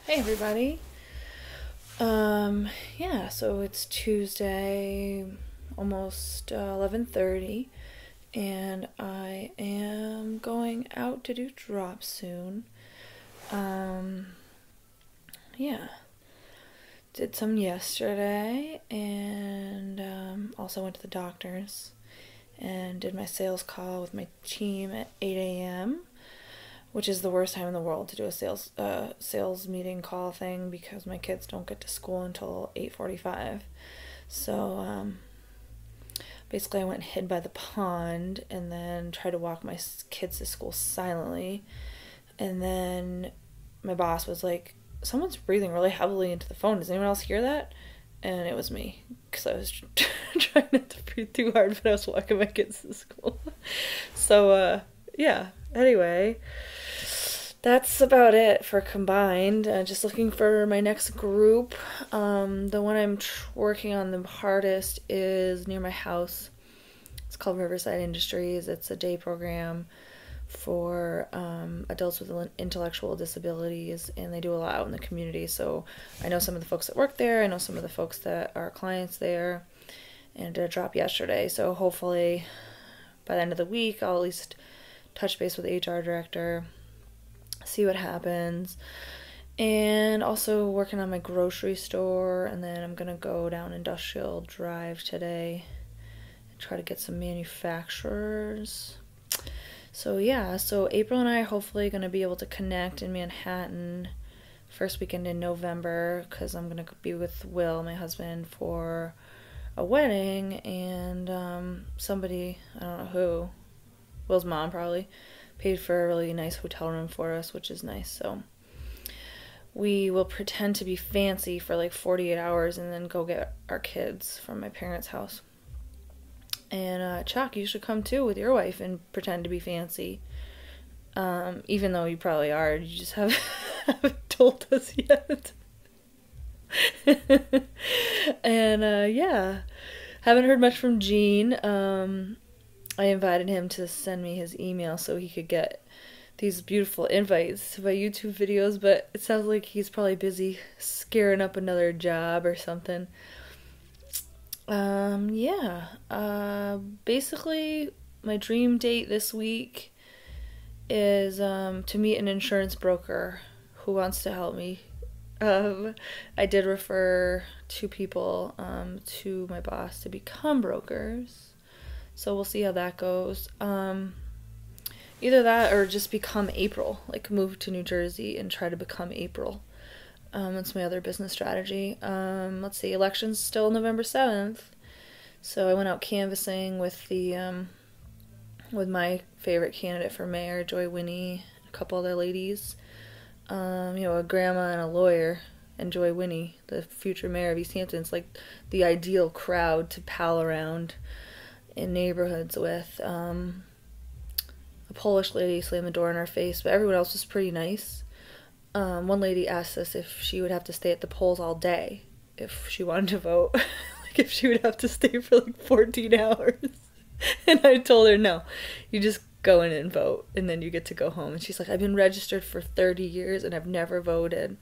Hey everybody. Yeah, so it's Tuesday, almost 11:30, and I am going out to do drops soon. Um, yeah, did some yesterday, and also went to the doctor's and did my sales call with my team at 8 a.m., which is the worst time in the world to do a sales meeting call thing because my kids don't get to school until 8:45. So basically I went and hid by the pond and then tried to walk my kids to school silently. And then my boss was like, "Someone's breathing really heavily into the phone. Does anyone else hear that?" And it was me because I was trying not to breathe too hard, but I was walking my kids to school. So yeah, anyway, that's about it for combined. Just looking for my next group. The one I'm working on the hardest is near my house. It's called Riverside Industries. It's a day program for adults with intellectual disabilities, and they do a lot out in the community. So I know some of the folks that work there. I know some of the folks that are clients there, and did a drop yesterday. So hopefully by the end of the week, I'll at least touch base with the HR director, see what happens, and also working on my grocery store. And then I'm gonna go down Industrial Drive today and try to get some manufacturers. So yeah, so April and I are hopefully gonna be able to connect in Manhattan first weekend in November, because I'm gonna be with Will, my husband, for a wedding, and somebody, I don't know who, Will's mom probably, paid for a really nice hotel room for us, which is nice. So we will pretend to be fancy for like 48 hours and then go get our kids from my parents' house. And Chuck, you should come too with your wife and pretend to be fancy. Even though you probably are, you just haven't told us yet. And yeah, haven't heard much from Gene. I invited him to send me his email so he could get these beautiful invites to my YouTube videos, but it sounds like he's probably busy scaring up another job or something. Yeah. Basically, my dream date this week is to meet an insurance broker who wants to help me. I did refer two people to my boss to become brokers. So we'll see how that goes. Either that or just become April, like move to New Jersey and try to become April. That's my other business strategy. Let's see, election's still November 7th. So I went out canvassing with with my favorite candidate for mayor, Joy Winnie, a couple other ladies. A grandma and a lawyer, and Joy Winnie, the future mayor of East Hampton. It's like the ideal crowd to pal around in neighborhoods with. A Polish lady slammed the door in our face, but everyone else was pretty nice. One lady asked us if she would have to stay at the polls all day if she wanted to vote. Like if she would have to stay for like 14 hours. And I told her, no, you just go in and vote, and then you get to go home. And she's like, I've been registered for 30 years and I've never voted.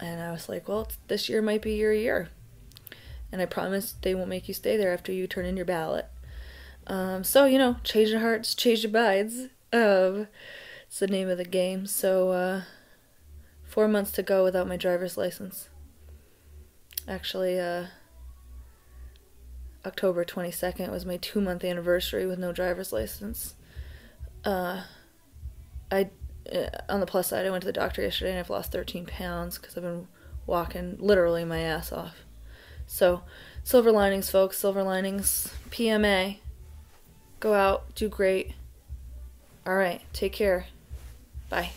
And I was like, well, this year might be your year. And I promise they won't make you stay there after you turn in your ballot. So, change your hearts, change your minds. It's the name of the game. So, 4 months to go without my driver's license. Actually, October 22nd was my 2-month anniversary with no driver's license. On the plus side, I went to the doctor yesterday and I've lost 13 pounds because I've been walking literally my ass off. So, silver linings, folks, silver linings. PMA. Go out, do great. All right, take care. Bye.